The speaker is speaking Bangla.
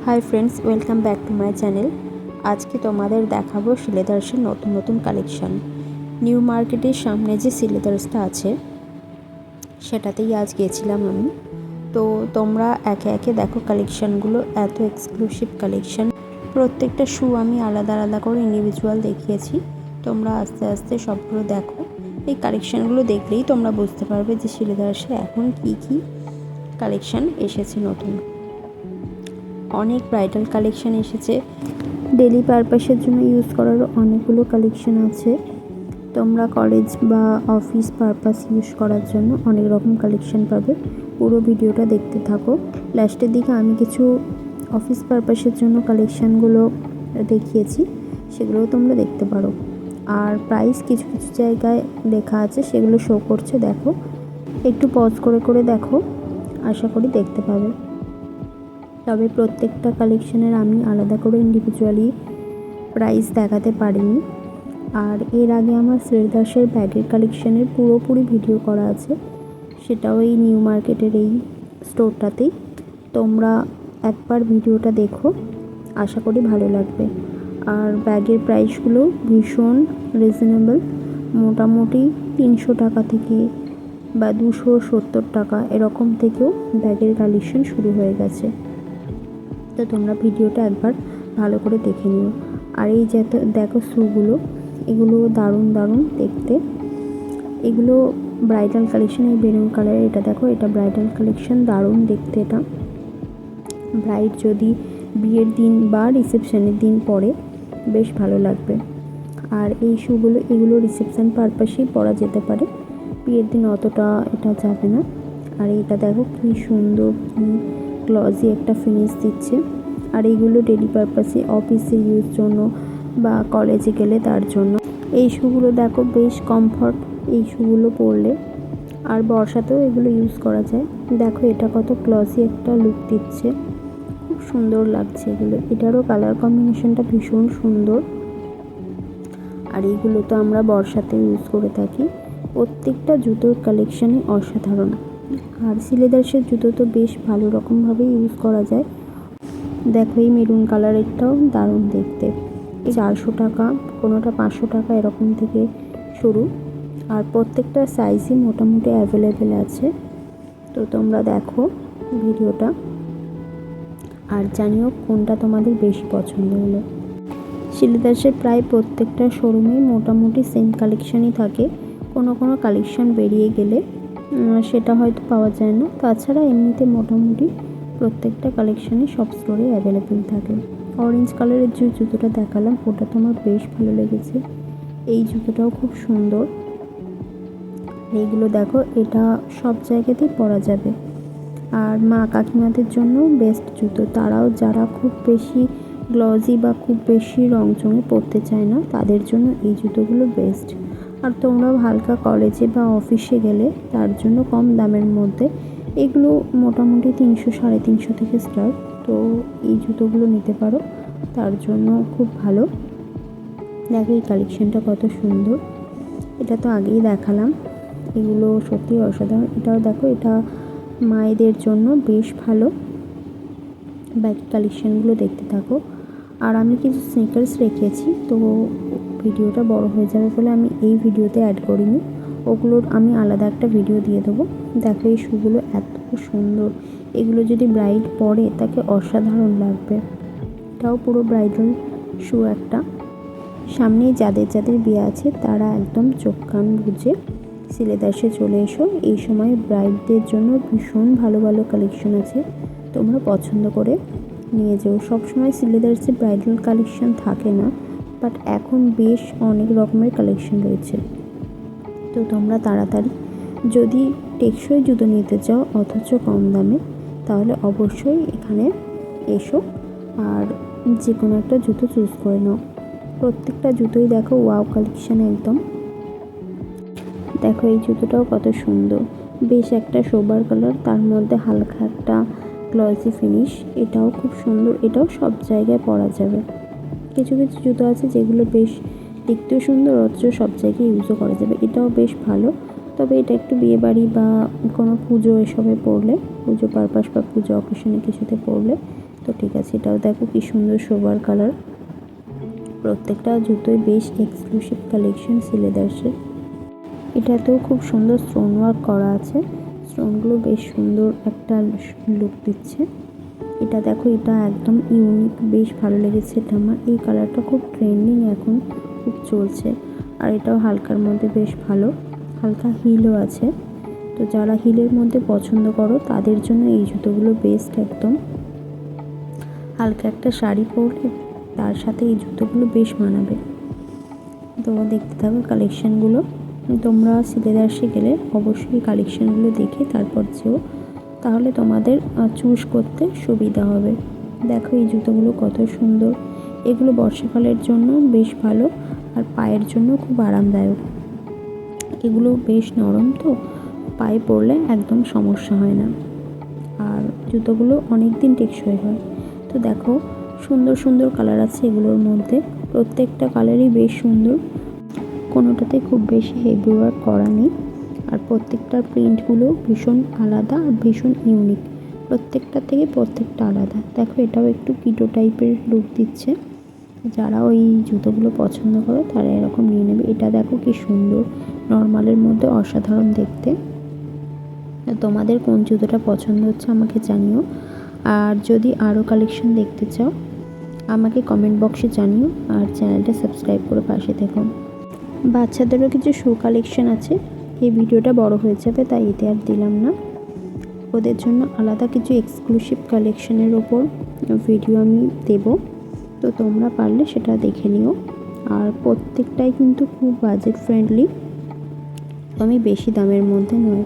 Hi friends, welcome back to my channel. আজকে তোমাদের দেখাবো সিলেদার্সের নতুন নতুন কালেকশান। নিউ মার্কেটের সামনে যে সিলেদার্সটা আছে সেটাতেই আজ গেছিলাম আমি। তো তোমরা একে একে দেখো কালেকশানগুলো, এত এক্সক্লুসিভ কালেকশান। প্রত্যেকটা শু আমি আলাদা আলাদা করে ইন্ডিভিজুয়াল দেখিয়েছি, তোমরা আস্তে আস্তে সবগুলো দেখো। এই কালেকশানগুলো দেখলেই তোমরা বুঝতে পারবে যে সিলেদার্সে এখন কী কী কালেকশান এসেছে নতুন। অনেক ব্রাইডাল কালেকশান এসেছে, ডেলি পারপাসের জন্য ইউজ করার অনেকগুলো কালেকশান আছে। তোমরা কলেজ বা অফিস পারপাস ইউজ করার জন্য অনেক রকম কালেকশান পাবে। পুরো ভিডিওটা দেখতে থাকো। লাস্টের দিকে আমি কিছু অফিস পারপাসের জন্য কালেকশানগুলো দেখিয়েছি, সেগুলোও তোমরা দেখতে পারো। আর প্রাইস কিছু কিছু জায়গায় লেখা আছে, সেগুলো শো করছে, দেখো। একটু পজ করে করে দেখো, আশা করি দেখতে পাবে। তবে প্রত্যেকটা কালেকশানের আমি আলাদা করে ইন্ডিভিজুয়ালি প্রাইস দেখাতে পারিনি। আর এর আগে আমার শ্রেদাসের ব্যাগের কালেকশানের পুরোপুরি ভিডিও করা আছে, সেটাও এই নিউ মার্কেটের এই স্টোরটাতেই। তোমরা একবার ভিডিওটা দেখো, আশা করি ভালো লাগবে। আর ব্যাগের প্রাইসগুলো ভীষণ রিজনেবল, মোটামুটি 300 টাকা থেকে বা 270 টাকা এরকম থেকেও ব্যাগের কালেকশন শুরু হয়ে গেছে। তো তোমরা ভিডিওটা একবার ভালো করে দেখে নিও। আর এই যে দেখো শুগুলো, এগুলো দারুণ দারুণ দেখতে। এগুলো ব্রাইডাল কালেকশন। এই বেলুন কালারের এটা দেখো, এটা ব্রাইডাল কালেকশন, দারুণ দেখতে। এটা ব্রাইড যদি বিয়ের দিন বা রিসেপশনের দিন পরে বেশ ভালো লাগবে। আর এই শুগুলো, এগুলো রিসেপশন পারপাসেই পরা যেতে পারে, বিয়ের দিন অতটা এটা যাবে না। আর এটা দেখো কী সুন্দর, কী গ্লসি একটা ফিনিশ দিচ্ছে। আর এইগুলো ডেলি পারপাসে অফিসে ইউজ জন্য বা কলেজে গেলে তার জন্য। এই শুগুলো দেখো বেশ কমফর্ট এই শুগুলো পরলে, আর বর্ষাতেও এগুলো ইউজ করা যায়। দেখো এটা কত গ্লসি একটা লুক দিচ্ছে, খুব সুন্দর লাগছে এগুলো। এটারও কালার কম্বিনেশনটা ভীষণ সুন্দর। আর এইগুলো তো আমরা বর্ষাতে ইউজ করে থাকি। প্রত্যেকটা জুতোর কালেকশানই অসাধারণ। আর সিলেদার্সের জুতো তো বেশ ভালো রকমভাবে ইউজ করা যায়। দেখো এই মেরুন কালারেরটাও দারুণ দেখতে। এই 400 টাকা, কোনোটা 500 টাকা এরকম থেকে শুরু। আর প্রত্যেকটা সাইজই মোটামুটি অ্যাভেলেবেল আছে। তো তোমরা দেখো ভিডিওটা, আর জানিও কোনটা তোমাদের বেশি পছন্দ হলো। সিলেদার্সের প্রায় প্রত্যেকটা শোরুমেই মোটামুটি সেম কালেকশানই থাকে। কোনো কোনো কালেকশান বেরিয়ে গেলে সেটা হয়তো পাওয়া যায় না, তাছাড়া এমনিতে মোটামুটি প্রত্যেকটা কালেকশানই সব স্টোরে অ্যাভেলেবেল থাকে। অরেঞ্জ কালারের যে জুতোটা দেখালাম ওটা তো আমার বেশ ভালো লেগেছে। এই জুতোটাও খুব সুন্দর। এইগুলো দেখো, এটা সব জায়গাতেই পরা যাবে। আর মা কাকিমাদের জন্য বেস্ট জুতো। তারাও যারা খুব বেশি গ্লজি বা খুব বেশি রংচঙে পরতে চায় না, তাদের জন্য এই জুতোগুলো বেস্ট। আর তোমরাও হালকা কলেজে বা অফিসে গেলে তার জন্য কম দামের মধ্যে এগুলো মোটামুটি 300-350 থেকে স্টার্ট। তো এই জুতোগুলো নিতে পারো, তার জন্য খুব ভালো। দেখো এই কালেকশানটা কত সুন্দর, এটা তো আগেই দেখালাম। এগুলো সত্যি অসাধারণ। এটাও দেখো, এটা মায়েদের জন্য বেশ ভালো। ব্যাগ কালেকশানগুলো দেখতে থাকো। আর আমি কিছু স্নিকার্স রেখেছি, তো ভিডিওটা বড় হয়ে যাবে বলে আমি এই ভিডিওতে অ্যাড করিনি, ওগুলোর আমি আলাদা একটা ভিডিও দিয়ে দেবো। দেখো এই শুগুলো এত সুন্দর, এগুলো যদি ব্রাইড পরে তাকে অসাধারণ লাগবে। এটাও পুরো ব্রাইডাল শু একটা। সামনেই যাদের যাদের বিয়ে আছে তারা একদম চোখ কান বুঝে সিলেদার্সে চলে এসো। এই সময় ব্রাইডদের জন্য ভীষণ ভালো ভালো কালেকশন আছে, তোমরা পছন্দ করে নিয়ে যেও। সবসময় সিলেদার্সে ব্রাইডাল কালেকশন থাকে না, বাট এখন বেশ অনেক রকমের কালেকশন রয়েছে। তো তোমরা তাড়াতাড়ি, যদি টেকসই জুতো নিতে চাও অথচ কম দামে, তাহলে অবশ্যই এখানে এসো আর যে কোনো একটা জুতো চুজ করে নাও। প্রত্যেকটা জুতোই দেখো ওয়াও কালেকশান একদম। দেখো এই জুতোটাও কত সুন্দর, বেশ একটা সোবার কালার, তার মধ্যে হালকা একটা গ্লসি ফিনিশ। এটাও খুব সুন্দর, এটাও সব জায়গায় পরা যাবে। কিছু কিছু জুতো আছে যেগুলো বেশ দেখতেও সুন্দর অথচ সব জায়গায় ইউজও করা যাবে। এটাও বেশ ভালো, তবে এটা একটু বিয়েবাড়ি বা কোনো পুজো এসবে পরলে, পুজো পারপাস বা পুজো অকেশনে কিছুতে পরলে তো ঠিক আছে, এটাও দেখো কি সুন্দর সোবার কালার। প্রত্যেকটা জুতোই বেশ এক্সক্লুসিভ কালেকশন সিলেদার্সের। এটাতেও খুব সুন্দর স্টোন ওয়ার্ক করা আছে, স্টোনগুলো বেশ সুন্দর একটা লুক দিচ্ছে। এটা দেখো, এটা একদম ইউনিক, বেশ ভালো লেগেছে এটা আমার। এই কালারটা খুব ট্রেন্ডিং, এখন খুব চলছে। আর এটাও হালকার মধ্যে বেশ ভালো, হালকা হিলও আছে। তো যারা হিলের মধ্যে পছন্দ করো তাদের জন্য এই জুতোগুলো বেস্ট একদম। হালকা একটা শাড়ি পরলে তার সাথে এই জুতোগুলো বেশ মানাবে। তো দেখতে থাকো কালেকশানগুলো। তোমরা সিলেদার্সে গেলে অবশ্যই কালেকশানগুলো দেখে তারপর যেও, তাহলে তোমাদের চুজ করতে সুবিধা হবে। দেখো এই জুতোগুলো কত সুন্দর, এগুলো বর্ষাকালের জন্য বেশ ভালো, আর পায়ের জন্য খুব আরামদায়ক। এগুলো বেশ নরম, তো পায়ে পরলে একদম সমস্যা হয় না, আর জুতোগুলো অনেক দিন টেকসই হয়। তো দেখো সুন্দর সুন্দর কালার আছে এগুলোর মধ্যে, প্রত্যেকটা কালারই বেশ সুন্দর, কোনোটাতে খুব বেশি হেভি ওয়ার্ক করা নেই। আর প্রত্যেকটার প্রিন্টগুলো ভীষণ আলাদা আর ভীষণ ইউনিক, প্রত্যেকটা থেকে প্রত্যেকটা আলাদা। দেখো এটাও একটু কিটো টাইপের লুক দিচ্ছে, যারা ওই জুতোগুলো পছন্দ করো তারা এরকম নিয়ে নেবে। এটা দেখো কি সুন্দর, নর্মালের মধ্যে অসাধারণ দেখতে। তোমাদের কোন জুতোটা পছন্দ হচ্ছে আমাকে জানিও, আর যদি আরও কালেকশন দেখতে চাও আমাকে কমেন্ট বক্সে জানিও, আর চ্যানেলটা সাবস্ক্রাইব করে পাশে থেকো। বাচ্চাদেরও কিছু শু কালেকশন আছে, এই ভিডিওটা বড় হয়ে যাবে তাই এতে আর দিলাম না। ওদের জন্য আলাদা কিছু এক্সক্লুসিভ কালেকশনের ওপর ভিডিও আমি দেব, তো তোমরা পারলে সেটা দেখে নিও। আর প্রত্যেকটাই কিন্তু খুব বাজেট ফ্রেন্ডলি, তো আমি বেশি দামের মধ্যে নয়।